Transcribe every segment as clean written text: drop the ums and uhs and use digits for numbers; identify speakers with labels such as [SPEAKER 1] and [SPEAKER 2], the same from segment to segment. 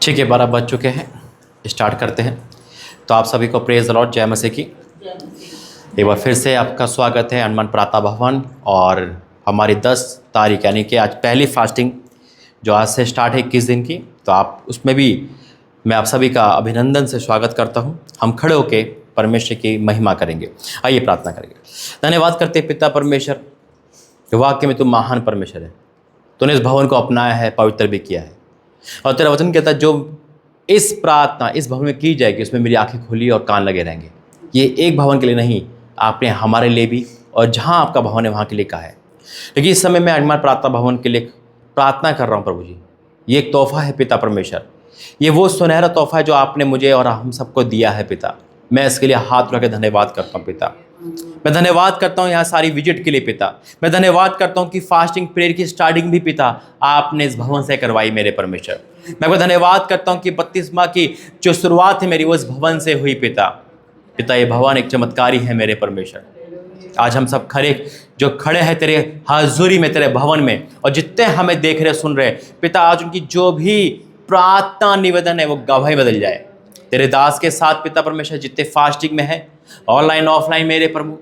[SPEAKER 1] ठीक है, 12 बज चुके हैं, स्टार्ट करते हैं। तो आप सभी को प्रेज द लॉर्ड, जय मसीह की। एक बार फिर से आपका स्वागत है अनमन प्रातः भवन। और हमारी 10 तारीख यानी कि आज पहली फास्टिंग जो आज से स्टार्ट है 21 दिन की, तो आप उसमें भी मैं आप सभी का अभिनंदन से स्वागत करता हूं। हम खड़े होकर परमेश्वर की महिमा करेंगे। आइए प्रार्थना करेंगे। धन्यवाद करते पिता परमेश्वर, वाक्य में तुम महान परमेश्वर है। तूने इस भवन को अपनाया है, पवित्र भी किया है, और तेरा वचन कहता है जो इस प्रार्थना इस भवन में की जाएगी उसमें मेरी आंखें खुली और कान लगे रहेंगे। ये एक भवन के लिए नहीं, आपने हमारे लिए भी और जहाँ आपका भवन है वहाँ के लिए कहा है। लेकिन इस समय मैं अनमन प्रार्थना भवन के लिए प्रार्थना कर रहा हूँ प्रभु जी। ये एक तोहफा है पिता परमेश्वर, ये वो सुनहरा तोहफा है जो आपने मुझे और हम सबको दिया है पिता। मैं इसके लिए हाथ रख के धन्यवाद करता हूँ पिता। मैं धन्यवाद करता हूँ यहाँ सारी विजिट के लिए पिता। मैं धन्यवाद करता हूँ कि फास्टिंग प्रेयर की स्टार्टिंग भी पिता आपने इस भवन से करवाई मेरे परमेश्वर। मैं आपको धन्यवाद करता हूँ कि बपतिस्मा की जो शुरुआत है मेरी वो इस भवन से हुई पिता। पिता ये भवन एक चमत्कारी है मेरे परमेश्वर। आज हम सब जो खड़े हैं तेरे हाजुरी में, तेरे भवन में, और जितने हमें देख रहे सुन रहे पिता, आज उनकी जो भी प्रार्थना निवेदन है वो गवाही बदल जाए तेरे दास के साथ पिता परमेश्वर। जितने फास्टिंग में है, ऑनलाइन ऑफलाइन मेरे प्रभु,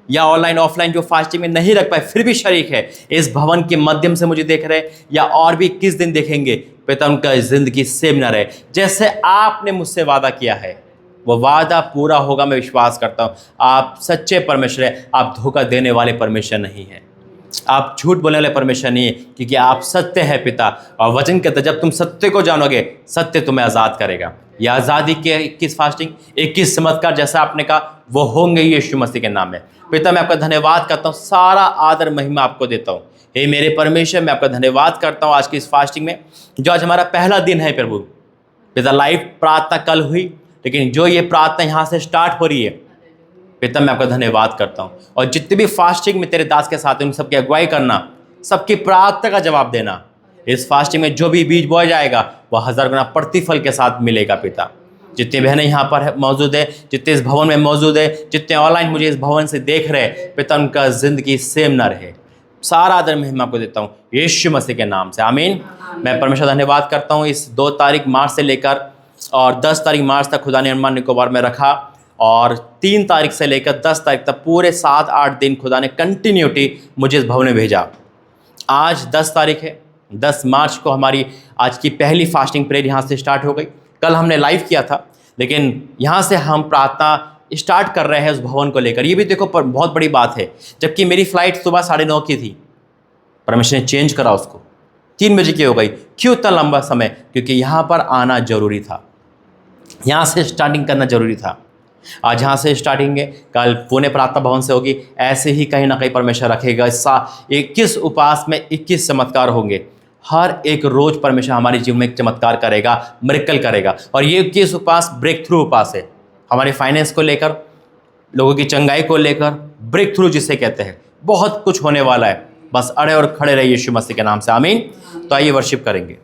[SPEAKER 1] या ऑनलाइन ऑफलाइन जो फास्टिंग में नहीं रख पाए फिर भी शरीक है, इस भवन के माध्यम से मुझे देख रहे या और भी किस दिन देखेंगे पिता, उनका जिंदगी सेम ना रहे। जैसे आपने मुझसे वादा किया है वो वादा पूरा होगा, मैं विश्वास करता हूँ। आप सच्चे परमेश्वर है, आप धोखा देने वाले परमेश्वर नहीं है, आप झूठ बोलने वाले परमेश्वर नहीं है, क्योंकि आप सत्य है पिता। और वचन कहता है जब तुम सत्य को जानोगे सत्य तुम्हें आज़ाद करेगा। यह आज़ादी के 21 फास्टिंग 21 चमत्कार जैसा आपने कहा वो होंगे यीशु मसीह के नाम में पिता। मैं आपका धन्यवाद करता हूँ, सारा आदर महिमा आपको देता हूँ। हे मेरे परमेश्वर, मैं आपका धन्यवाद करता हूँ आज की इस फास्टिंग में, जो आज हमारा पहला दिन है प्रभु पिता। लाइव प्रार्थना कल हुई, लेकिन जो ये प्रार्थना यहाँ से स्टार्ट हो रही है पिता, मैं आपका धन्यवाद करता हूँ। और जितने भी फास्टिंग में तेरे दास के साथ हैं उन सबकी अगुवाई करना, सबकी प्रार्थना का जवाब देना। इस फास्टिंग में जो भी बीज बोया जाएगा वह 1000 गुना प्रतिफल के साथ मिलेगा पिता। जितने बहनें यहाँ पर मौजूद है, जितने इस भवन में मौजूद है, जितने ऑनलाइन मुझे इस भवन से देख रहे पिता, उनका जिंदगी सेम ना रहे। सारा आदर महिमा आपको देता हूँ यीशु मसीह के नाम से, आमीन। मैं परमेश्वर धन्यवाद करता हूँ। इस 2 तारीख मार्च से लेकर और 10 तारीख मार्च तक खुदा ने अंडमान निकोबार में रखा, और 3 तारीख से लेकर 10 तारीख तक पूरे 7-8 दिन खुदा ने कंटिन्यूटी मुझे इस भवन में भेजा। आज 10 तारीख है, 10 मार्च को हमारी आज की पहली फास्टिंग प्रेयर यहाँ से स्टार्ट हो गई। कल हमने लाइव किया था, लेकिन यहाँ से हम प्रार्थना स्टार्ट कर रहे हैं उस भवन को लेकर। ये भी देखो बहुत बड़ी बात है, जबकि मेरी फ़्लाइट सुबह 9:30 की थी, परमेश्वर ने चेंज करा उसको 3 बजे की हो गई। क्यों इतना लंबा समय? क्योंकि यहाँ पर आना जरूरी था, यहाँ से स्टार्टिंग करना जरूरी था। आज यहाँ से स्टार्टिंग है, कल पुणे प्रार्थना भवन से होगी। ऐसे ही कहीं ना कहीं परमेश्वर रखेगा। 21 उपवास में 21 चमत्कार होंगे। हर एक रोज परमेश्वर हमारे जीवन में एक चमत्कार करेगा, मिरेकल करेगा। और ये 21 उपवास ब्रेक थ्रू उपवास है, हमारे फाइनेंस को लेकर, लोगों की चंगाई को लेकर, ब्रेक थ्रू जिसे कहते हैं। बहुत कुछ होने वाला है, बस अड़े और खड़े रहिए यीशु मसीह के नाम से, आमीन। तो आइए वर्शिप करेंगे।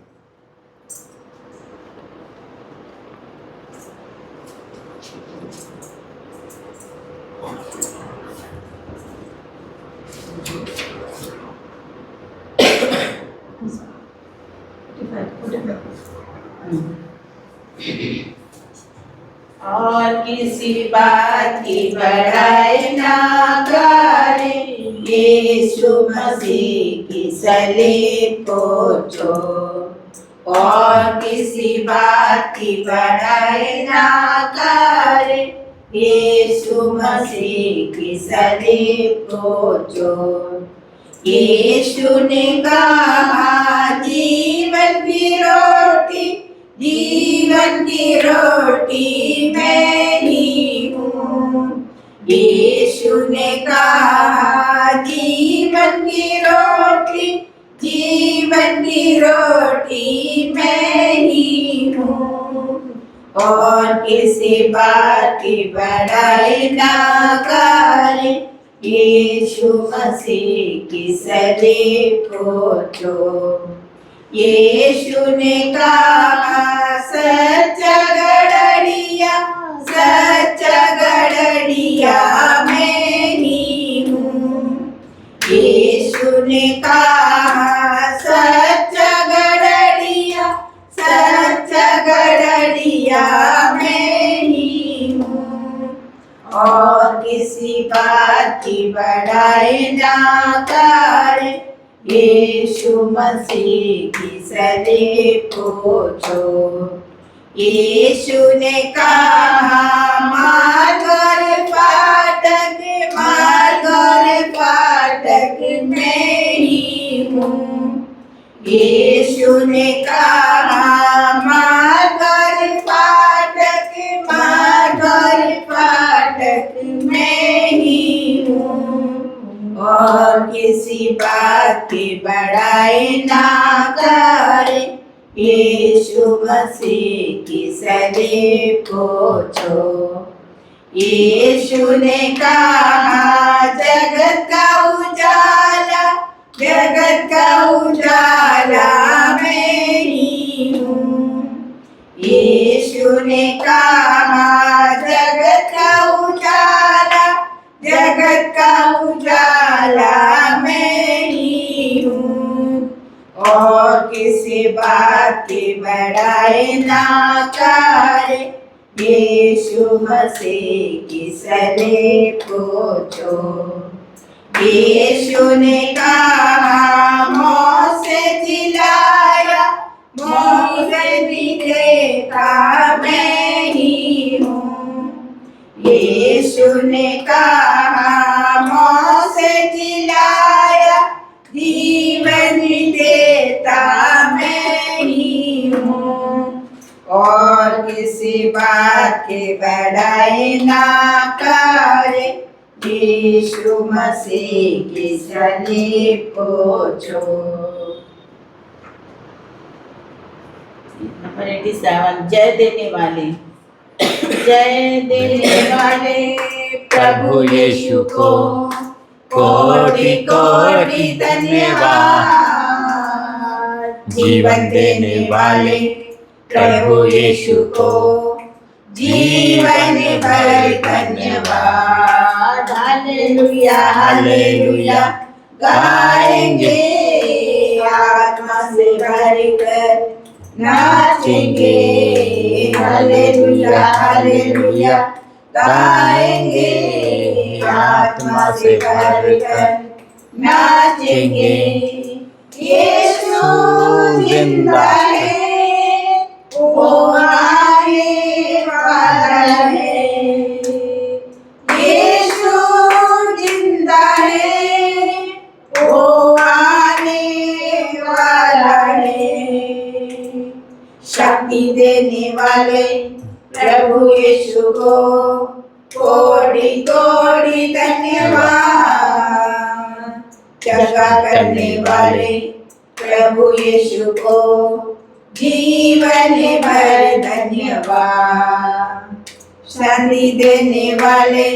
[SPEAKER 2] और किसी बात की बड़ाई ना करें, यीशु मसीह की सलीब को छोड़। और किसी बात की बड़ाई ना करें, यीशु मसीह की सलीब को छोड़। यीशु ने कहा जीवन की रोटी, जीवन की रोटी मैं ही हूँ। यीशु ने कहा जीवन की रोटी, जीवन की रोटी मैं ही हूँ। और किसी बात की बड़ाई ना करें, यीशु मसीह की सलीब को छोड़। यीशु ने कहा सच्चा गड़ड़िया मैं ही हूँ। यीशु ने कहा सच्चा गड़ड़िया हालेलुया मैं ही हूँ और किसी बात की बड़ाई ना करे यीशु मसीह की सलीब को छोड़ यीशु ने कहा मार्ग और फाटक मैं ही हूँ यीशु ने कहा मार्ग और फाटक मैं ही हूँ और किसी बात की बड़ाई ना करे यीशु मसीह की सलीब को छोड़ यीशु ने कहा जगत का उजाला मैं ही हूँ यीशु ने कहा जगत का उजाला मैं ही हूँ और किसी बात की बड़ाई ना करे यीशु मसीह की सलीब को छोड़ यीशु ने कहा मौत से जिलाया मैं ही हूँ यीशु ने कहा मौत से जिलाया जीवन देता मैं ही हूँ और किसी बात की बड़ाई ना करे यीशु मसीह की सलीब को छोड़। नंबर 87 जय देने वाले प्रभु यीशु को कोटि कोटि धन्यवाद जीवन देने वाले प्रभु यीशु को जीवन भर धन्यवाद हालेलुया हालेलुया गाएंगे आत्मा से भरकर नाचेंगे हालेलुया हालेलुया गाएंगे आत्मा से भरकर नाचेंगे यीशु जिंदा है वो आने वाला है यीशु जिंदा है वो आने वाला है शक्ति देने वाले प्रभु यीशु को कोटि कोटि धन्यवाद चंगा करने वाले प्रभु यीशु को जीवन भर धन्यवाद शांति देने वाले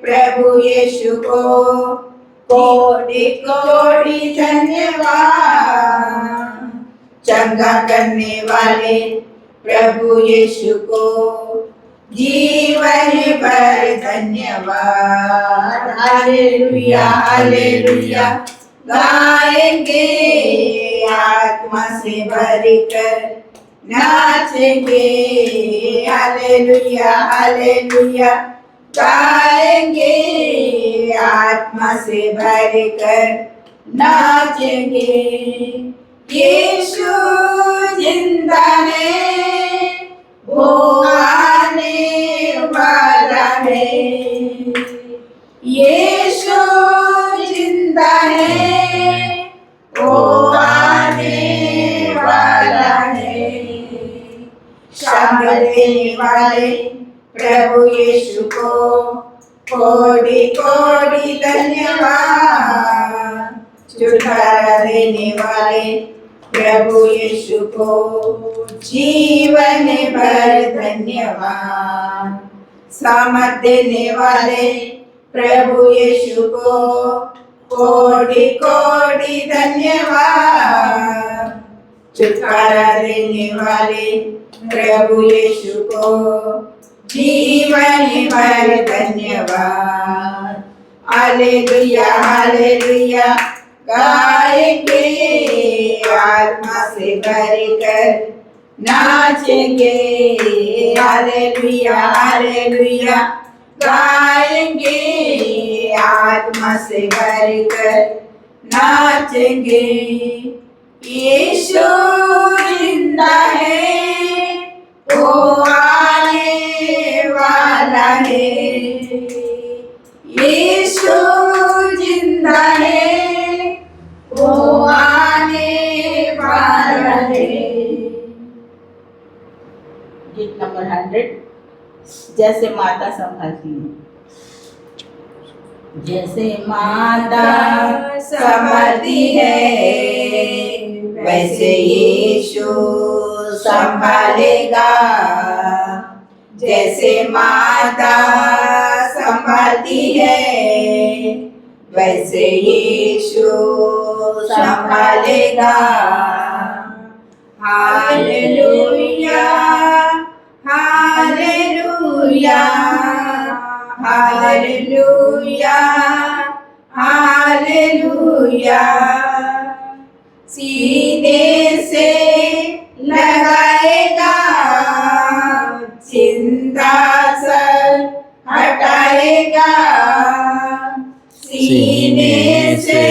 [SPEAKER 2] प्रभु यीशु को कोटि कोटि धन्यवाद चंगा करने वाले प्रभु यीशु को जीवन भर धन्यवाद हालेलुया हालेलुया गाएंगे आत्मा से भरकर नाचेंगे हालेलुया हालेलुया गाएंगे आत्मा से भरकर नाचेंगे यीशु जिंदा है वो आने वाला है यीशु जिंदा है वो आने वाला है शांति देने वाले प्रभु यीशु को कोटि कोटि धन्यवाद छुटकारा देने वाले प्रभु यीशु को जीवन भर धन्यवाद सामर्थ देने वाले प्रभु यीशु को कोटि कोटि धन्यवाद छुटकारा देने वाले प्रभु यीशु को जीवन भर धन्यवाद हालेलुया हालेलुया गाएंगे आत्मा से भरकर नाचेंगे हालेलुया हालेलुया गाएंगे, आत्मा से भरकर नाचेंगे। यीशु जिंदा है, वो आने वाला है। यीशु जिंदा है, वो आने वाला है। गीत नंबर 100, जैसे माता संभालती है। जैसे माता संभालती है, वैसे यीशु संभालेगा। जैसे माता संभालती है, वैसे यीशु संभालेगा। Hallelujah hallelujah hallelujah hallelujah. सीने से लगाएगा, चिंता सब हटाएगा। सीने से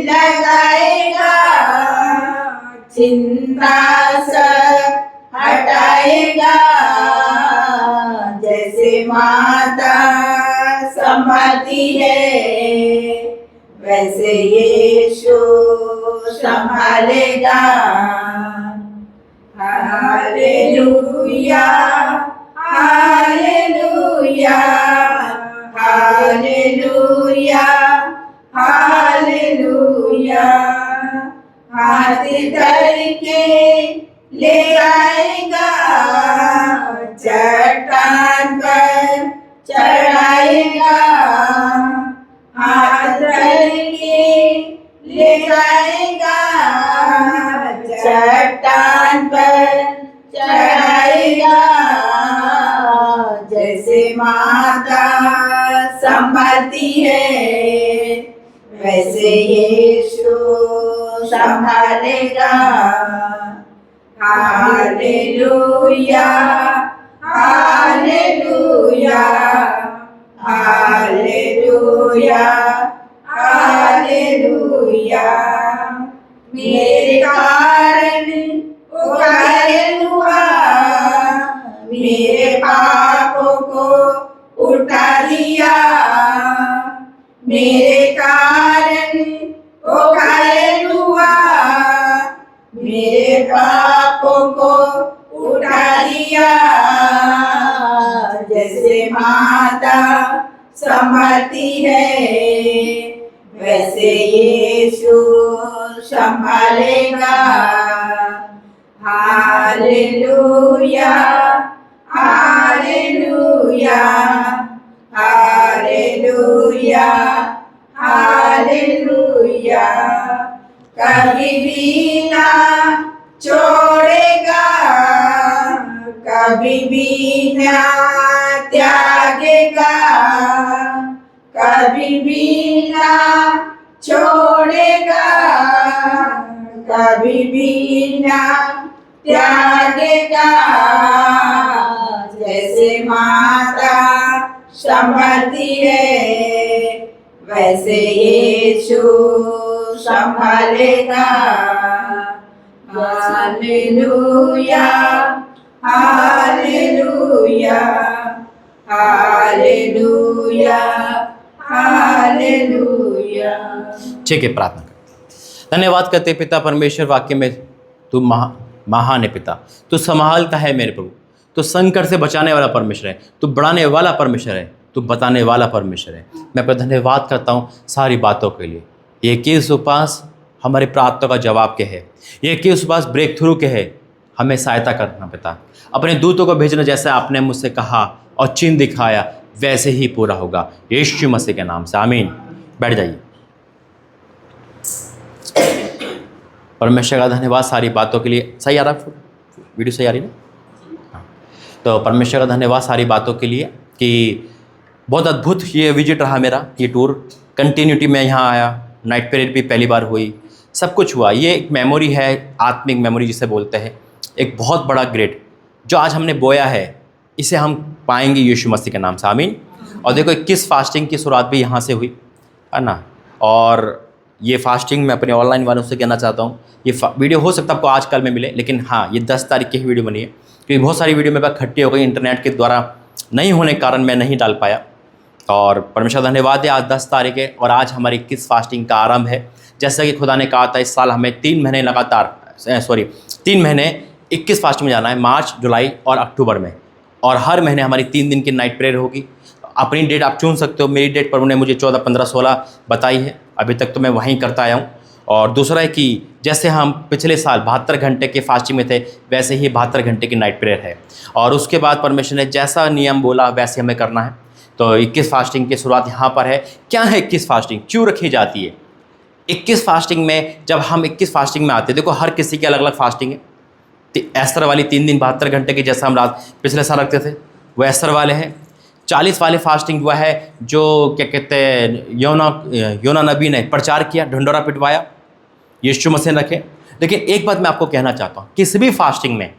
[SPEAKER 2] लगाएगा, चिंता सब हटाएगा। जैसे माता संभालती है, वैसे यीशु संभालेगा। Hallelujah hallelujah hallelujah hallelujah. हाथ धर के ले आएगा, चट्टान पर चढ़ाएगा। हाथ धर के ले जाएगा, चट्टान पर चढ़ाएगा। जैसे माता संभालती है, वैसे यीशु संभालेगा। Hallelujah hallelujah hallelujah hallelujah. मेरे कारण वो घायल हुआ, मेरे पापों को उठा लिया। मेरे कारण वो घायल हुआ, मेरे पापों को उठा लिया। जैसे माता संभालती है, वैसे यीशु संभालेगा। Hallelujah hallelujah hallelujah hallelujah. कभी भी ना छोड़ेगा, कभी भी ना त्यागेगा। कभी भी ना छोड़ेगा, कभी भी ना त्यागेगा। जैसे माता संभालती है, वैसे यीशु संभालेगा। Hallelujah hallelujah hallelujah hallelujah.
[SPEAKER 1] ठीक है, प्रार्थना करते। धन्यवाद करते पिता परमेश्वर, वाक्य में तू महान है पिता। तू संभालता है मेरे प्रभु। तू संकट से बचाने वाला परमेश्वर है। तू बढ़ाने वाला परमेश्वर है। तू बताने वाला परमेश्वर है। मैं आपका धन्यवाद करता हूँ सारी बातों के लिए। ये केस उपास हमारे प्रार्थना का जवाब के है। ये केस उपास ब्रेक थ्रू के है। हमें सहायता करना पिता। अपने दूतों को भेजना, जैसे आपने मुझसे कहा और चिन्ह दिखाया, वैसे ही पूरा होगा यीशु मसीह के नाम से, आमीन। बैठ जाइए। परमेश्वर का धन्यवाद सारी बातों के लिए। सही आ रहा है वीडियो? सही आ रही है ना? तो परमेश्वर का धन्यवाद सारी बातों के लिए कि बहुत अद्भुत ये विजिट रहा मेरा। ये टूर कंटिन्यूटी में यहाँ आया, नाइट पीरियड भी पहली बार हुई, सब कुछ हुआ। ये एक मेमोरी है, आत्मिक मेमोरी जिसे बोलते हैं। एक बहुत बड़ा ग्रेट जो आज हमने बोया है इसे हम पाएंगे यीशु मसीह के नाम से, आमीन। और देखो 21 फास्टिंग की शुरुआत भी यहाँ से हुई, है ना। और ये फास्टिंग मैं अपने ऑनलाइन वालों से कहना चाहता हूँ, ये वीडियो हो सकता है आपको आज कल में मिले, लेकिन हाँ ये 10 तारीख की ही वीडियो बनी है, क्योंकि बहुत सारी वीडियो मेरे पास इकट्ठी हो गई, इंटरनेट के द्वारा नहीं होने के कारण मैं नहीं डाल पाया। और परमेश्वर धन्यवाद है, आज 10 तारीख है और आज हमारी 21 फास्टिंग का आरंभ है। जैसा कि खुदा ने कहा था इस साल हमें 3 महीने लगातार 3 महीने 21 फास्टिंग में जाना है, मार्च, जुलाई और अक्टूबर में। और हर महीने हमारी 3 दिन की नाइट प्रेयर होगी। अपनी डेट आप चुन सकते हो, मेरी डेट पर उन्होंने मुझे 14, 15, 16 बताई है, अभी तक तो मैं वहीं करता आया हूँ। और दूसरा है कि जैसे हम पिछले साल 72 घंटे के फास्टिंग में थे, वैसे ही 72 घंटे की नाइट प्रेयर है। और उसके बाद परमेश्वर ने जैसा नियम बोला वैसे हमें करना है। तो 21 फास्टिंग की शुरुआत यहाँ पर है। क्या है 21 फास्टिंग, क्यों रखी जाती है? 21 फास्टिंग में जब हम 21 फास्टिंग में आते हैं, देखो हर किसी की अलग अलग फास्टिंग है। एस्तर वाली 3 दिन 72 घंटे की जैसा हम रात पिछले साल रखते थे, वो एस्तर वाले हैं। 40 वाले फास्टिंग वो है जो क्या कहते हैं, योना नबी ने प्रचार किया, ढंडोरा पिटवाया, यीशु मसीह ने रखे। लेकिन एक बात मैं आपको कहना चाहता हूँ, किसी भी फास्टिंग में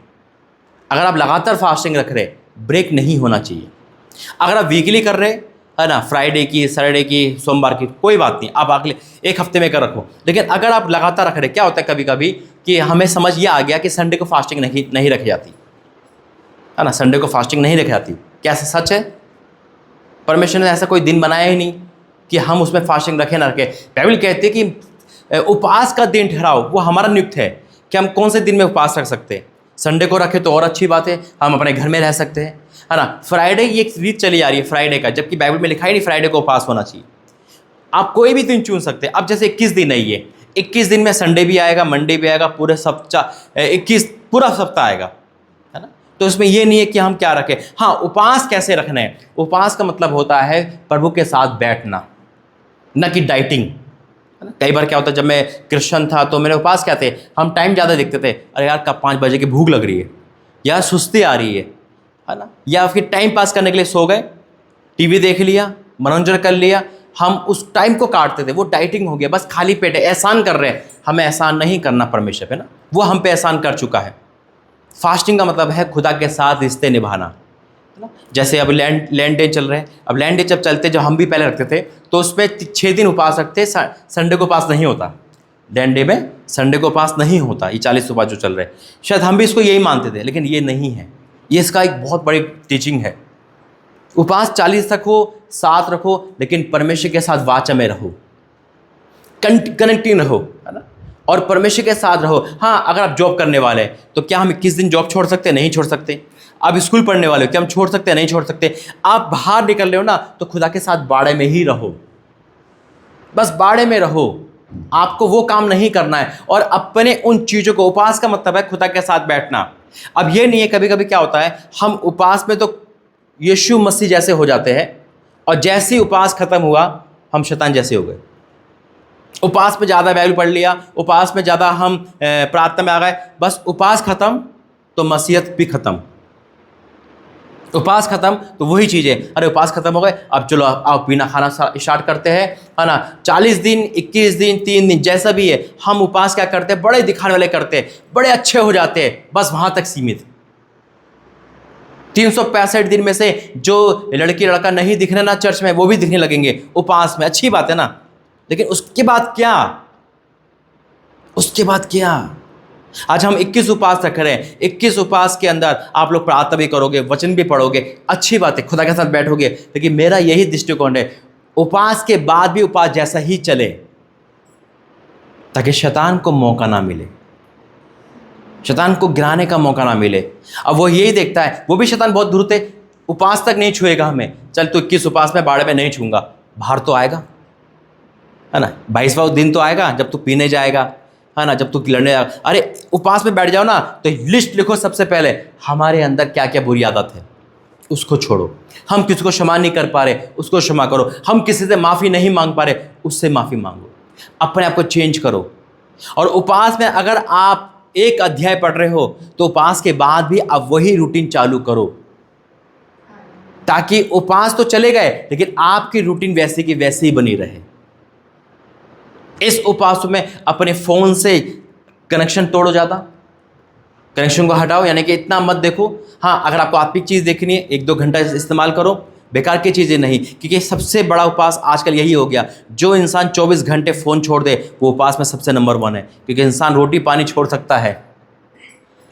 [SPEAKER 1] अगर आप लगातार फास्टिंग रख रहे, ब्रेक नहीं होना चाहिए। अगर आप वीकली कर रहे है ना, फ्राइडे की, सैटरडे की, सोमवार की, कोई बात नहीं, आप अगले एक हफ्ते में कर रखो। लेकिन अगर आप लगातार रख रहे, क्या होता है कभी कभी कि हमें समझ ये आ गया कि संडे को फास्टिंग नहीं रखी जाती, है ना, संडे को फास्टिंग नहीं रखी जाती। क्या सच है? परमेश्वर ने ऐसा कोई दिन बनाया ही नहीं कि हम उसमें फास्टिंग रखें ना रखें। बाइबल कहती है कि उपवास का दिन ठहराओ, वो हमारा नियुक्त है कि हम कौन से दिन में उपवास रख सकते हैं। संडे को रखें तो और अच्छी बात है, हम अपने घर में रह सकते हैं, है ना। फ्राइडे ये एक रीत चली आ रही है फ्राइडे का, जबकि बाइबल में लिखा ही नहीं फ्राइडे को उपवास होना चाहिए। आप कोई भी दिन चुन सकते हैं। अब जैसे 21 दिन है, ये 21 दिन में संडे भी आएगा, मंडे भी आएगा, पूरे सप्ताह 21 पूरा सप्ताह आएगा, है ना। तो इसमें ये नहीं है कि हम क्या रखें। हाँ, उपवास कैसे रखना है? उपवास का मतलब होता है प्रभु के साथ बैठना, न कि डाइटिंग, है ना। कई बार क्या होता है, जब मैं क्रिश्चियन था तो मेरे उपवास क्या थे, हम टाइम ज़्यादा देखते थे, अरे यार कब 5 बजे की भूख लग रही है, या सुस्ती आ रही है ना, या फिर टाइम पास करने के लिए सो गए, टीवी देख लिया, मनोरंजन कर लिया, हम उस टाइम को काटते थे। वो डाइटिंग हो गया, बस खाली पेट है, एहसान कर रहे हैं। हमें एहसान नहीं करना परमेश्वर पे ना, वो हम पे एहसान कर चुका है। फास्टिंग का मतलब है खुदा के साथ रिश्ते निभाना, है ना। जैसे अब लैंड डे चल रहे हैं, अब लैंड डे जब चलते, जब हम भी पहले रखते थे तो उसमें 6 दिन उपवास रखते, संडे को उपवास नहीं होता। लैंड डे में संडे को उपवास नहीं होता। ये 40 उपवास जो चल रहे हैं, शायद हम भी इसको यही मानते थे, लेकिन ये नहीं है। ये इसका एक बहुत बड़ी टीचिंग है। उपवास 40 रखो, 7 रखो, लेकिन परमेश्वर के साथ वाचा में रहो, कनेक्टिंग रहो, है ना, और परमेश्वर के साथ रहो। हाँ, अगर आप जॉब करने वाले हैं तो क्या हम 21 दिन जॉब छोड़ सकते हैं? नहीं छोड़ सकते। आप स्कूल पढ़ने वाले हो, क्या हम छोड़ सकते हैं? नहीं छोड़ सकते। आप बाहर निकल रहे हो ना, तो खुदा के साथ बाड़े में ही रहो, बस बाड़े में रहो। आपको वो काम नहीं करना है, और अपने उन चीज़ों को, उपवास का मतलब है खुदा के साथ बैठना। अब ये नहीं है, कभी कभी क्या होता है, हम उपवास में तो यीशु मसीह जैसे हो जाते हैं, और जैसे ही उपवास खत्म हुआ हम शैतान जैसे हो गए। उपवास में ज़्यादा बाइबल पढ़ लिया, उपवास में ज़्यादा हम प्रार्थना में आ गए, बस उपवास खत्म तो मसीहत भी खत्म। उपवास खत्म तो वही चीज़ है, अरे उपवास खत्म हो गए, अब चलो आप बिना खाना स्टार्ट करते हैं, है ना। 40 दिन, 21 दिन, 3 दिन, जैसा भी है, हम उपवास क्या करते हैं, बड़े दिखाने वाले करते हैं, बड़े अच्छे हो जाते हैं, बस वहाँ तक सीमित। 365 दिन में से जो लड़की लड़का नहीं दिखने ना चर्च में, वो भी दिखने लगेंगे उपवास में, अच्छी बात है ना। लेकिन उसके बाद क्या? उसके बाद क्या? आज हम 21 उपवास रख रहे हैं। 21 उपवास के अंदर आप लोग प्रार्थना भी करोगे, वचन भी पढ़ोगे, अच्छी बात है, खुदा के साथ बैठोगे। लेकिन मेरा यही दृष्टिकोण है, उपवास के बाद भी उपवास जैसा ही चले, ताकि शैतान को मौका ना मिले, शैतान को गिराने का मौका ना मिले। अब वो यही देखता है, वो भी शैतान बहुत धूर्त है, उपवास तक नहीं छुएगा हमें। चल तू 21 उपवास में बाड़े में नहीं छूंगा, बाहर तो आएगा, है ना। 22वां दिन तो आएगा जब तू पीने जाएगा, है ना, जब तू लड़ने जाएगा। अरे उपवास में बैठ जाओ ना, तो लिस्ट लिखो सबसे पहले, हमारे अंदर क्या क्या बुरी आदत है उसको छोड़ो। हम किसी को क्षमा नहीं कर पा रहे, उसको क्षमा करो। हम किसी से माफ़ी नहीं मांग पा रहे, उससे माफ़ी मांगो। अपने आप को चेंज करो। और उपवास में अगर आप एक अध्याय पढ़ रहे हो, तो उपवास के बाद भी आप वही रूटीन चालू करो, ताकि उपवास तो चले गए, लेकिन आपकी रूटीन वैसी की वैसी ही बनी रहे। इस उपवास में अपने फ़ोन से कनेक्शन तोड़ो ज़्यादा, कनेक्शन को हटाओ, यानी कि इतना मत देखो। हाँ, अगर आपको आत्मिक चीज़ देखनी है 1-2 घंटा इस्तेमाल करो, बेकार की चीज़ें नहीं, क्योंकि सबसे बड़ा उपास आजकल यही हो गया। जो इंसान 24 घंटे फ़ोन छोड़ दे वो उपास में सबसे नंबर 1 है, क्योंकि इंसान रोटी पानी छोड़ सकता है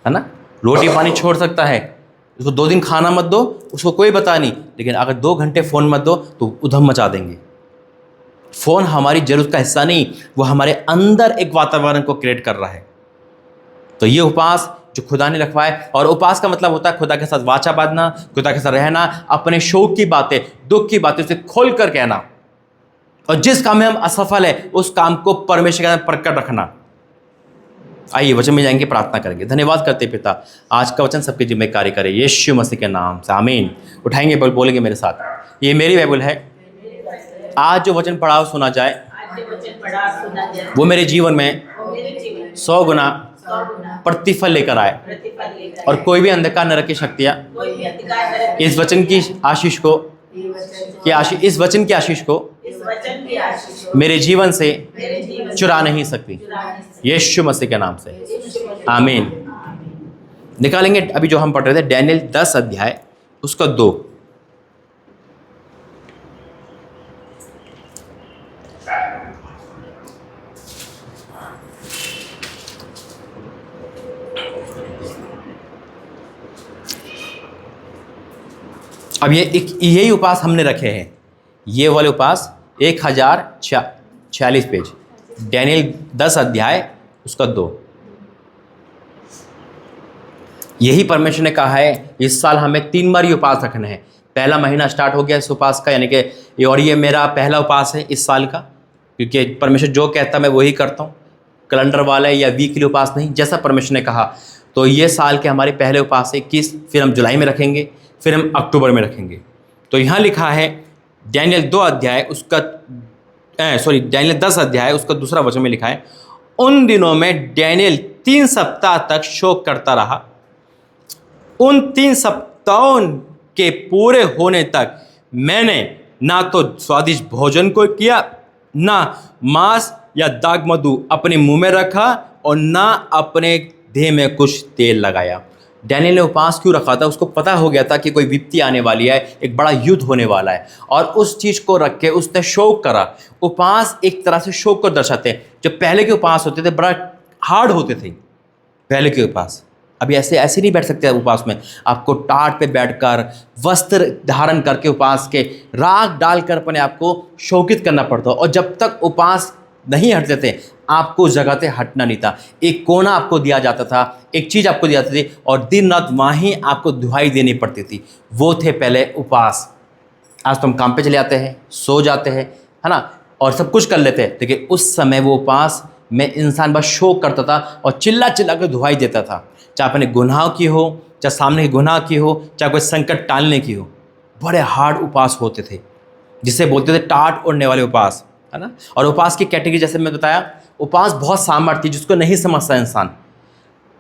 [SPEAKER 1] ना, रोटी पानी छोड़ सकता है। उसको 2 दिन खाना मत दो, उसको कोई बता नहीं, लेकिन अगर 2 घंटे फ़ोन मत दो तो उधम मचा देंगे। फ़ोन हमारी ज़रूरत का हिस्सा नहीं, वो हमारे अंदर एक वातावरण को क्रिएट कर रहा है। तो ये उपास जो खुदा ने रखवाए, और उपास का मतलब होता है खुदा के साथ वाचा बांधना, खुदा के साथ रहना, अपने शोक की बातें, दुख की बातें उसे खोल कर कहना, और जिस काम में हम असफल है उस काम को परमेश्वर के साथ प्रकट रखना। आइए वचन में जाएंगे, प्रार्थना करेंगे। धन्यवाद करते पिता, आज का वचन सबके जिम्मे कार्य करे यीशु मसीह के नाम से, आमीन। उठाएंगे, बोलेंगे मेरे साथ। ये मेरी बाइबल है, आज जो वचन पढ़ा सुना जाए वो मेरे जीवन में 100 गुना प्रतिफल लेकर आए, और कोई भी अंधकार नरक की शक्तियाँ इस वचन की आशीष को, इस वचन की आशीष को मेरे जीवन से चुरा नहीं सकती, यीशु मसीह के नाम से, आमीन। निकालेंगे अभी जो हम पढ़ रहे थे, डैनियल 10 अध्याय उसका 2। अब यही उपास हमने रखे हैं, ये वाले उपास 1046 पेज, डैनियल 10 अध्याय उसका 2। यही परमेश्वर ने कहा है इस साल हमें 3 बार ये उपास रखना है। पहला महीना स्टार्ट हो गया इस उपास का, यानी कि और ये मेरा पहला उपास है इस साल का, क्योंकि परमेश्वर जो कहता मैं वही करता हूँ, कैलेंडर वाला या वीकली उपास नहीं, जैसा परमेश्वर ने कहा। तो ये साल के हमारे पहले उपास है 21, फिर हम जुलाई में रखेंगे, फिर हम अक्टूबर में रखेंगे। तो यहाँ लिखा है डैनियल 2 अध्याय उसका डैनियल 10 अध्याय उसका 2 वचन में लिखा है, उन दिनों में डैनियल 3 सप्ताह तक शोक करता रहा। उन 3 सप्ताहों के पूरे होने तक मैंने ना तो स्वादिष्ट भोजन को किया, ना मांस या दाग मधु अपने मुंह में रखा, और ना अपने देह में कुछ तेल लगाया। डैनियल ने उपास क्यों रखा था? उसको पता हो गया था कि कोई विपत्ति आने वाली है, एक बड़ा युद्ध होने वाला है, और उस चीज़ को रख के उसने शोक करा। उपास एक तरह से शोक को दर्शाते हैं। जो पहले के उपास होते थे बड़ा हार्ड होते थे पहले के उपास। अभी ऐसे नहीं बैठ सकते उपास में। आपको टाट पे बैठकर वस्त्र धारण करके उपास के राग डालकर अपने आप को शोकित करना पड़ता, और जब तक उपास नहीं हटते थे आपको उस जगह से हटना नहीं था। एक कोना आपको दिया जाता था, एक चीज़ आपको दी जाती थी, और दिन रात वहीं आपको दुहाई देनी पड़ती थी। वो थे पहले उपास। आज तो हम काम पे चले जाते हैं, सो जाते हैं, है ना, और सब कुछ कर लेते हैं, लेकिन उस समय वो उपास में इंसान बस शोक करता था और चिल्ला चिल्ला कर दुहाई देता था, चाहे अपने गुनाह की हो, चाहे सामने की गुनाह की हो, चाहे कोई संकट टालने की हो। बड़े हार्ड उपास होते थे, जिसे बोलते थे टाट ओढ़ने वाले उपास, है ना। और उपास की कैटेगरी जैसे मैं बताया, उपास बहुत सामर्थ्य थी जिसको नहीं समझता इंसान,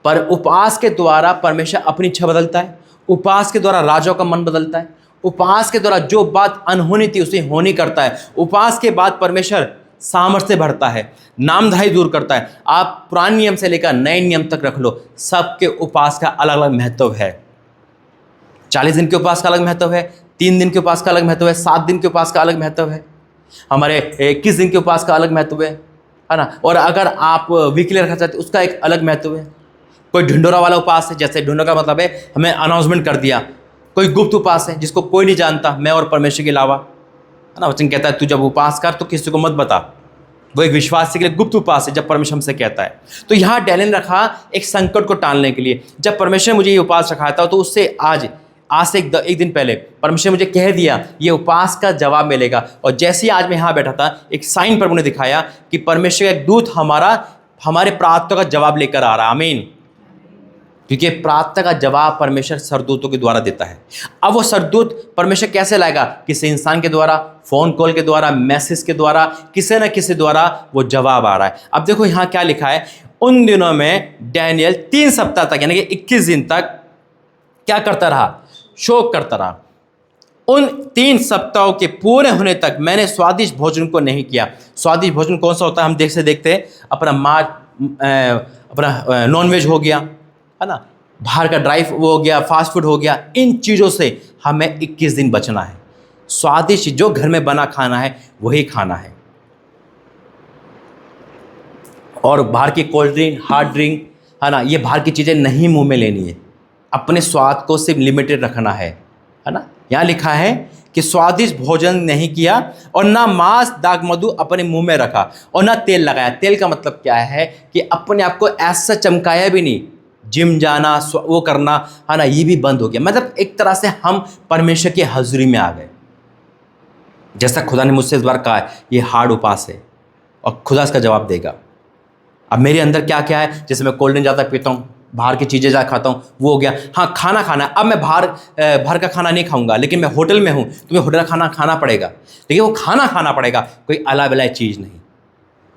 [SPEAKER 1] पर उपास के द्वारा परमेश्वर अपनी इच्छा बदलता है। उपास के द्वारा राजाओं का मन बदलता है। उपास के द्वारा जो बात अनहोनी थी उसे होनी करता है। उपास के बाद परमेश्वर सामर्थ्य बढ़ता है, नामधारी दूर करता है। आप पुराने नियम से लेकर नए नियम तक रख लो, सबके उपास का अलग अलग महत्व है। 40 दिन के उपास का अलग महत्व है, 3 दिन के उपास का अलग महत्व है, 7 दिन के उपास का अलग महत्व है, हमारे 21 दिन के उपास का अलग महत्व है ना। और अगर आप वीकली रखना चाहते उसका एक अलग महत्व है। कोई ढिंडोरा वाला उपास है, जैसे ढिंडोरा का मतलब है हमें अनाउंसमेंट कर दिया। कोई गुप्त उपास है जिसको कोई नहीं जानता, मैं और परमेश्वर के अलावा, है ना। वचन कहता है तू जब उपास कर तो किसी को मत बता। वो एक विश्वासी के लिए गुप्त उपास है जब परमेश्वर हमसे कहता है। तो यहाँ डैनियल रखा एक संकट को टालने के लिए। जब परमेश्वर ने मुझे ये उपास रखाया था तो उससे आज से एक दिन पहले परमेश्वर ने मुझे कह दिया ये उपास का जवाब मिलेगा। और जैसे ही आज मैं यहाँ बैठा था, एक साइन प्रभु ने दिखाया कि परमेश्वर का एक दूत हमारे प्रार्थना का जवाब लेकर आ रहा है। आमीन। क्योंकि प्रार्थना का जवाब परमेश्वर सरदूतों के द्वारा देता है। अब वो सरदूत परमेश्वर कैसे लाएगा? किसी इंसान के द्वारा, फ़ोन कॉल के द्वारा, मैसेज के द्वारा, किसी न किसी द्वारा वो जवाब आ रहा है। अब देखो यहाँ क्या लिखा है, उन दिनों में डैनियल 3 सप्ताह तक यानी कि 21 दिन तक क्या करता रहा? शोक करता रहा। उन 3 सप्ताहों के पूरे होने तक मैंने स्वादिष्ट भोजन को नहीं किया। स्वादिष्ट भोजन कौन सा होता है? हम देखते हैं अपना नॉनवेज हो गया, है ना, बाहर का ड्राई वो हो गया, फास्ट फूड हो गया, इन चीज़ों से हमें 21 दिन बचना है। स्वादिष्ट जो घर में बना खाना है वही खाना है। और बाहर की कोल्ड ड्रिंक, हार्ड ड्रिंक, है ना, ये बाहर की चीज़ें नहीं मुंह में लेनी है। अपने स्वाद को सिर्फ लिमिटेड रखना है ना। यहाँ लिखा है कि स्वादिष्ट भोजन नहीं किया और ना मांस दाग मधु अपने मुंह में रखा और ना तेल लगाया। तेल का मतलब क्या है कि अपने आप को ऐसा चमकाया भी नहीं। जिम जाना, वो करना, है ना, ये भी बंद हो गया। मतलब एक तरह से हम परमेश्वर की हजूरी में आ गए। जैसा खुदा ने मुझसे इस बार कहा है, ये हार्ड उपास है और खुदा इसका जवाब देगा। अब मेरे अंदर क्या क्या है, जैसे मैं कोल्ड ड्रिंक ज़्यादा पीता हूँ, बाहर की चीज़ें ज़्यादा खाता हूँ, वो हो गया। हाँ, खाना खाना, अब मैं बाहर का खाना नहीं खाऊंगा, लेकिन मैं होटल में हूँ तो मैं होटल का खाना खाना पड़ेगा। लेकिन वो खाना पड़ेगा, कोई अला बला चीज़ नहीं,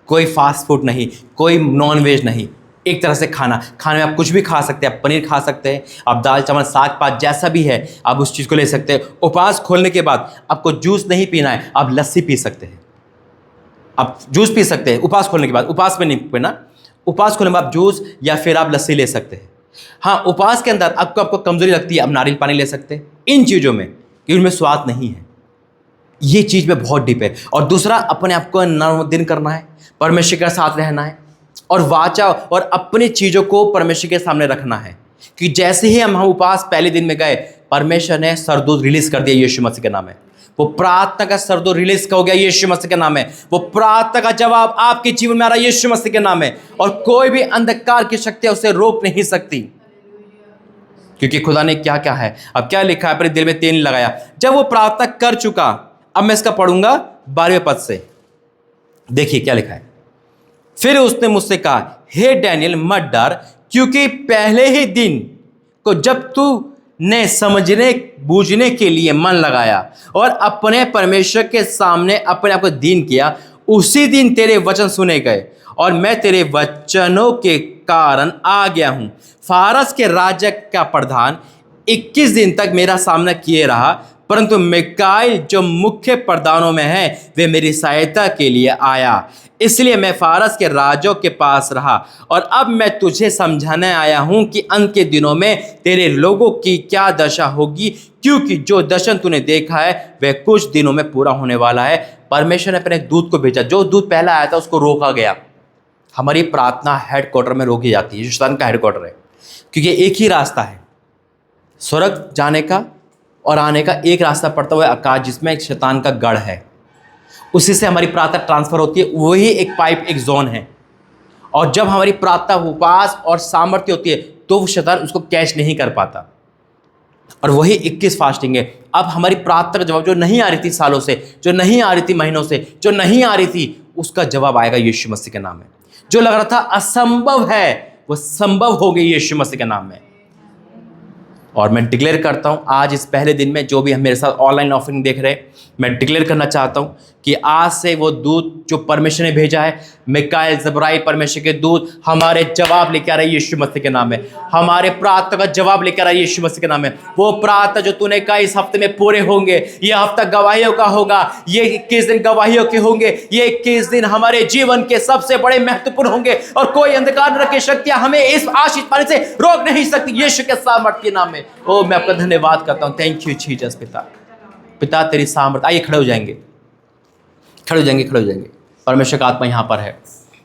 [SPEAKER 1] कोई फास्ट फूड नहीं, कोई नॉन वेज नहीं। एक तरह से खाने में आप कुछ भी खा सकते हैं। आप पनीर खा सकते हैं, आप दाल चावल साग पात जैसा भी है आप उस चीज़ को ले सकते हैं। उपवास खोलने के बाद आपको जूस नहीं पीना है, आप लस्सी पी सकते हैं। आप जूस पी सकते हैं उपवास खोलने के बाद, उपवास में नहीं पीना, उपवास खोलने के बाद आप जूस या फिर आप लस्सी ले सकते हैं। हाँ, उपवास के अंदर आपको कमजोरी लगती है, आप नारियल पानी ले सकते हैं। इन चीज़ों में कि उनमें स्वाद नहीं है, ये चीज़ में बहुत डीप है। और दूसरा, अपने आप को नौ दिन करना है, परमेश्वर के साथ रहना है और वाचा और अपनी चीज़ों को परमेश्वर के सामने रखना है। कि जैसे ही हम उपवास पहले दिन में गए, परमेश्वर ने सरदूत रिलीज कर दिया यीशु मसीह के नाम में। वो प्रार्थना का सरदूत रिलीज हो गया यीशु मसीह के नाम में। वो प्रार्थना का जवाब आपके जीवन में आ रहा है यीशु मसीह के नाम में। और कोई भी अंधकार की शक्ति उसे रोक नहीं सकती, क्योंकि खुदा ने क्या क्या है। अब क्या लिखा है, अपने दिल में तेल लगाया। जब वो प्रार्थना कर चुका, अब मैं इसका पढ़ूंगा 12वें पद से। देखिए क्या लिखा है। फिर उसने मुझसे कहा, हे डैनियल मत डर, क्योंकि पहले ही दिन को जब तू ने समझने बूझने के लिए मन लगाया और अपने परमेश्वर के सामने अपने आप को दीन किया, उसी दिन तेरे वचन सुने गए और मैं तेरे वचनों के कारण आ गया हूं। फारस के राज्य का प्रधान 21 दिन तक मेरा सामना किए रहा, परंतु मिकाइल जो मुख्य प्रधानों में है वे मेरी सहायता के लिए आया। इसलिए मैं फारस के राजों के पास रहा और अब मैं तुझे समझाने आया हूं कि अंत के दिनों में तेरे लोगों की क्या दशा होगी, क्योंकि जो दर्शन तूने देखा है वह कुछ दिनों में पूरा होने वाला है। परमेश्वर ने अपने दूत को भेजा। जो दूत पहला आया था उसको रोका गया। हमारी प्रार्थना हेडक्वार्टर में रोकी जाती है, जो शैतान का हेडक्वार्टर है, क्योंकि एक ही रास्ता है स्वर्ग जाने का और आने का। एक रास्ता पड़ता हुआ आकाश, जिसमें एक शैतान का गढ़ है, उसी से हमारी प्रार्थना ट्रांसफर होती है। वही एक पाइप, एक जोन है। और जब हमारी प्रार्थना उपवास और सामर्थ्य होती है तो वो शैतान उसको कैच नहीं कर पाता। और वही 21 फास्टिंग है। अब हमारी प्रार्थना का जवाब जो नहीं आ रही थी सालों से, जो नहीं आ रही थी महीनों से, जो नहीं आ रही थी, उसका जवाब आएगा यीशु मसीह के नाम में। जो लग रहा था असंभव है, वो संभव हो गई यीशु मसीह के नाम में। और मैं डिक्लेयर करता हूं, आज इस पहले दिन में जो भी हम मेरे साथ ऑनलाइन ऑफरिंग देख रहे हैं, मैं डिक्लेयर करना चाहता हूं कि आज से वो दूत जो परमेश्वर ने भेजा है, मिकाएल जबराइल परमेश्वर के दूत, हमारे जवाब लेकर आ रहे यीशु मसीह के नाम में। हमारे प्रार्थना का जवाब लेकर आ रहे यीशु मसीह के नाम में। वो प्रार्थना जो तूने कहा इस हफ्ते में पूरे होंगे। ये हफ्ता गवाहियों का होगा। ये 21 दिन गवाहियों के होंगे। ये 21 दिन हमारे जीवन के सबसे बड़े महत्वपूर्ण होंगे और कोई अंधकार की शक्तियां हमें इस आशीष पाने से रोक नहीं सकती यीशु के सामर्थ्य के नाम में। ओ, मैं आपका धन्यवाद करता हूं। Thank you Jesus. पिता तेरी सामर्थ। आइए खड़े हो जाएंगे, खड़े हो जाएंगे, खड़े हो जाएंगे। परमेश्वर का आत्मा यहाँ पर है।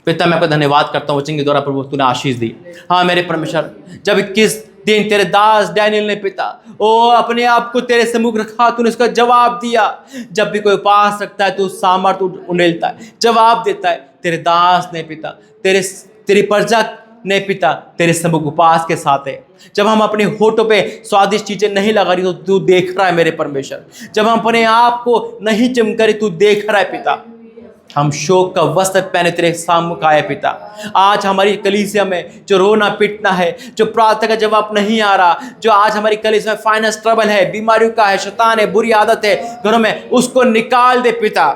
[SPEAKER 1] पिता, मैं आपका धन्यवाद करता हूँ वचन के द्वारा प्रभु तूने आशीष दी। हाँ मेरे परमेश्वर, जब 21 दिन तेरे दास डैनियल ने पिता ओ अपने आप को तेरे सम्मुख रखा, तूने उसका जवाब दिया। जब भी कोई उपास रखता है तो सामर्थ उंडेलता है, जवाब देता है। तेरे दास ने पिता, तेरी प्रजा ने पिता तेरे सम्मुख उपास के साथ है। जब हम अपने होठों पे स्वादिष्ट चीजें नहीं लगा रही तो तू देख रहा है मेरे परमेश्वर। जब हम अपने आप को नहीं चमका रहे तू देख रहा है पिता। हम शोक का वस्त्र पहने तेरे सामने आए पिता। आज हमारी कलीसिया में जो रोना पिटना है, जो प्रार्थना का जवाब नहीं आ रहा, जो आज हमारी कलीसिया में फाइनेंस ट्रबल है, बीमारियों का है, शैतान है, बुरी आदत है घरों में, उसको निकाल दे पिता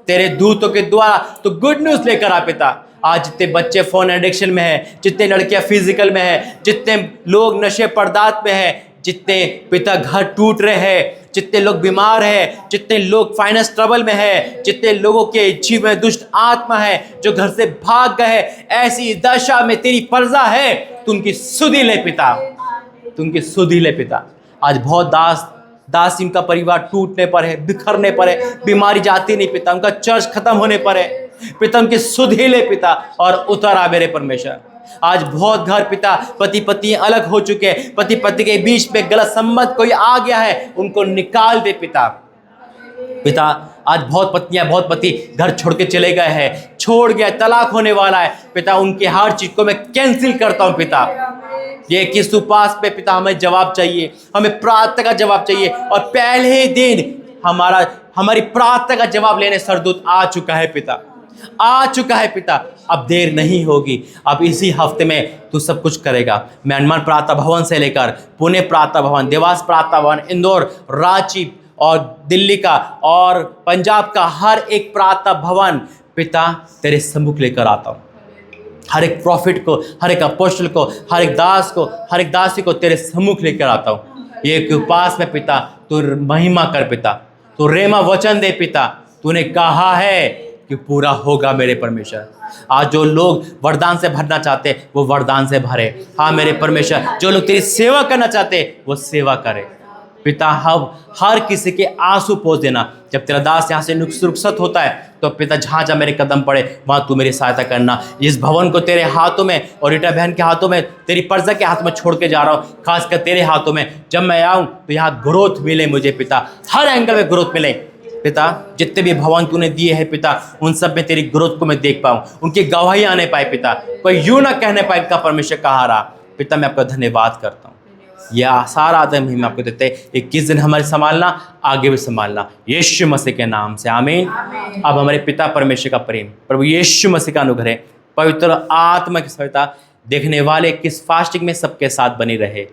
[SPEAKER 1] तेरे दूतों के द्वारा। तो गुड न्यूज लेकर आ पिता। आज जितने बच्चे फोन एडिक्शन में है, जितने लड़कियां फिजिकल में है, जितने लोग नशे पदार्थ में है, जितने पिता घर टूट रहे हैं, जितने लोग बीमार हैं, जितने लोग फाइनेंस ट्रबल में है, जितने लोगों के जीव में दुष्ट आत्मा है जो घर से भाग गए, ऐसी दशा में तेरी प्रजा है, तू उनकी सुधि ले पिता, तू उनकी सुधि ले पिता। आज बहुत दास इनका परिवार टूटने पर है, बिखरने पर है, बीमारी जाती नहीं पिता, उनका चर्च खत्म होने पर है पिता, उनकी सुधि ले पिता और उतर आ मेरे परमेश्वर। आज बहुत घर पिता पति पत्नी अलग हो चुके हैं, पति पत्नी के बीच में गलत संबंध कोई आ गया है, उनको निकाल दे पिता। पिता आज बहुत पत्नियां बहुत पति घर छोड़ के चले गए हैं, छोड़ गया, तलाक होने वाला है पिता, उनकी हर चीज को मैं कैंसिल करता हूं पिता। ये किस उपास पे पिता हमें जवाब चाहिए, हमें प्रार्थना का जवाब चाहिए, और पहले ही दिन हमारी प्रार्थना का जवाब लेने सरदूत आ चुका है पिता, आ चुका है पिता। अब देर नहीं होगी, अब इसी हफ्ते में तू सब कुछ करेगा। मैं हनुमान प्रार्थना भवन से लेकर पुणे प्रार्थना भवन, देवास प्रार्थना भवन, इंदौर, रांची और दिल्ली का और पंजाब का हर एक प्रार्थना भवन पिता तेरे सम्मुख लेकर आता हूँ। हर एक प्रॉफिट को, हर एक अपोस्टल को, हर एक दास को, हर एक दासी को तेरे सम्मुख लेकर आता हूँ। ये उपास में पिता तू महिमा कर पिता, तू रेमा वचन दे पिता, तूने कहा है कि पूरा होगा मेरे परमेश्वर। आज जो लोग वरदान से भरना चाहते वो वरदान से भरे, हाँ मेरे परमेश्वर। जो लोग तेरी सेवा करना चाहते वो सेवा करे पिता। हम हर किसी के आंसू पोंछ देना। जब तेरा दास यहाँ से रुखसत होता है तो पिता जहाँ जहाँ मेरे कदम पड़े वहाँ तू मेरी सहायता करना। इस भवन को तेरे हाथों में और रीटा बहन के हाथों में, तेरी प्रजा के हाथ में छोड़ के जा रहा हूँ, खासकर तेरे हाथों में। जब मैं आऊँ तो यहाँ ग्रोथ मिले मुझे पिता, हर एंगल में ग्रोथ मिले पिता। जितने भी भवन तूने दिए हैं पिता, उन सब में तेरी ग्रोथ को मैं देख पाऊँ, उनकी गवाही आने पाए पिता, कोई यूं ना कहने पाए इनका परमेश्वर कहा रहा। पिता मैं आपका धन्यवाद करता हूँ। यह सारा आदम ही मैं आपको देते हैं। 21 दिन हमारे संभालना, आगे भी संभालना, यीशु मसीह के नाम से आमीन। अब हमारे पिता परमेश्वर का प्रेम, प्रभु यीशु मसीह का अनुग्रह, पवित्र आत्मा की सहायता देखने वाले किस फास्टिंग में सबके साथ बनी रहे।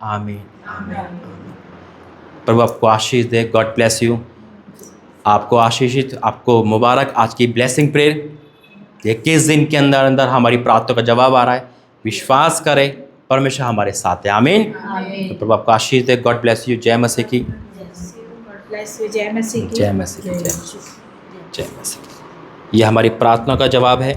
[SPEAKER 1] आमीन। प्रभु आपको आशीष दे। God bless you. आपको आशीषित, आपको मुबारक आज की ब्लेसिंग प्रेयर। 21 दिन के अंदर अंदर हमारी प्रार्थना का जवाब आ रहा है। विश्वास करें, परमेश्वर हमारे साथ है। आमीन। तो प्रभु आपको आशीष दे। God bless you. जय मसीह की, जय मसीह की, जय मसीह की। ये हमारी प्रार्थना का जवाब है।